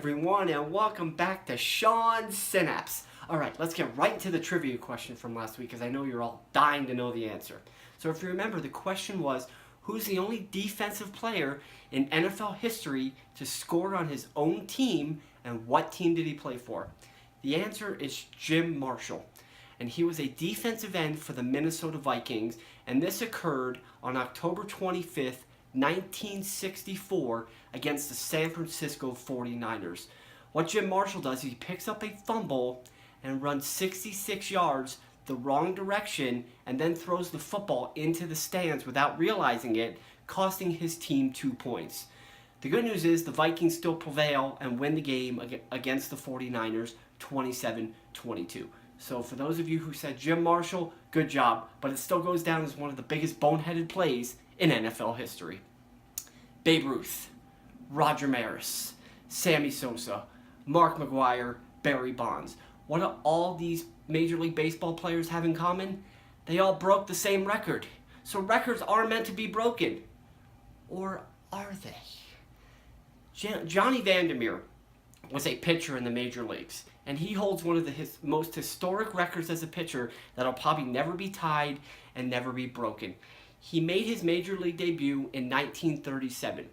everyone, and welcome back to Sean Synapse. Alright, let's get right into the trivia question from last week, because I know you're all dying to know the answer. So if you remember, the question was, who's the only defensive player in NFL history to score on his own team, and what team did he play for? The answer is Jim Marshall, and he was a defensive end for the Minnesota Vikings, and this occurred on October 25th, 1964 against the San Francisco 49ers. What Jim Marshall does, he picks up a fumble and runs 66 yards the wrong direction and then throws the football into the stands without realizing it, costing his team 2 points. The good news is the Vikings still prevail and win the game against the 49ers 27-22. So for those of you who said Jim Marshall, good job, but it still goes down as one of the biggest boneheaded plays in NFL history. Babe Ruth, Roger Maris, Sammy Sosa, Mark McGwire, Barry Bonds. What do all these Major League Baseball players have in common? They all broke the same record. So records are meant to be broken. Or are they? Johnny Vandermeer was a pitcher in the major leagues, and he holds one of the most historic records as a pitcher that'll probably never be tied and never be broken. He made his major league debut in 1937,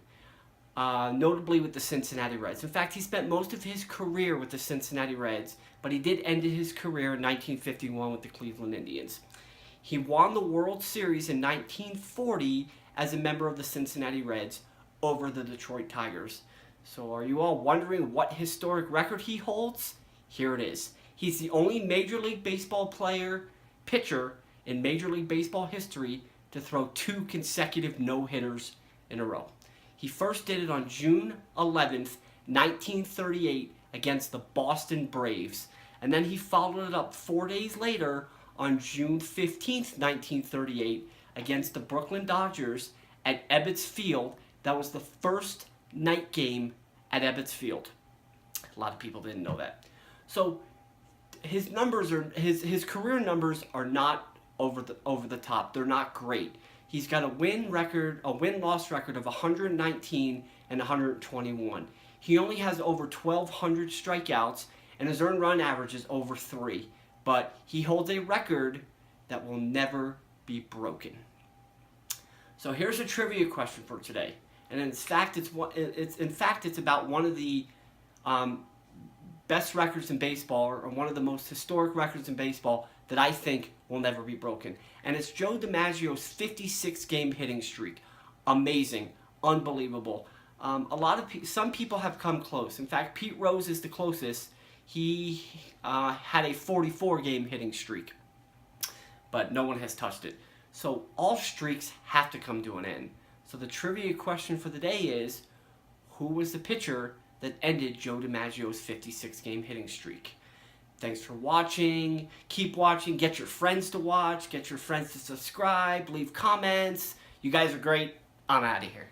notably with the Cincinnati Reds. In fact, he spent most of his career with the Cincinnati Reds, but he did end his career in 1951 with the Cleveland Indians. He won the World Series in 1940 as a member of the Cincinnati Reds over the Detroit Tigers. So are you all wondering what historic record he holds? Here it is. He's the only Major League Baseball pitcher in Major League Baseball history to throw 2 consecutive no-hitters in a row. He first did it on June 11th, 1938 against the Boston Braves. And then he followed it up 4 days later on June 15th, 1938 against the Brooklyn Dodgers at Ebbets Field. That was the first night game at Ebbets Field. A lot of people didn't know that. So his numbers are his career numbers are not over the top. They're not great. He's got a win-loss record of 119 and 121. He only has over 1,200 strikeouts, and his earned run average is over 3. But he holds a record that will never be broken. So here's a trivia question for today, and in fact, it's about one of the best records in baseball, or one of the most historic records in baseball that I think will never be broken. And it's Joe DiMaggio's 56-game hitting streak. Amazing. Unbelievable. Some people have come close. In fact, Pete Rose is the closest. He had a 44-game hitting streak, but no one has touched it. So all streaks have to come to an end. So the trivia question for the day is, who was the pitcher that ended Joe DiMaggio's 56-game hitting streak? Thanks for watching. Keep watching. Get your friends to watch. Get your friends to subscribe. Leave comments. You guys are great. I'm out of here.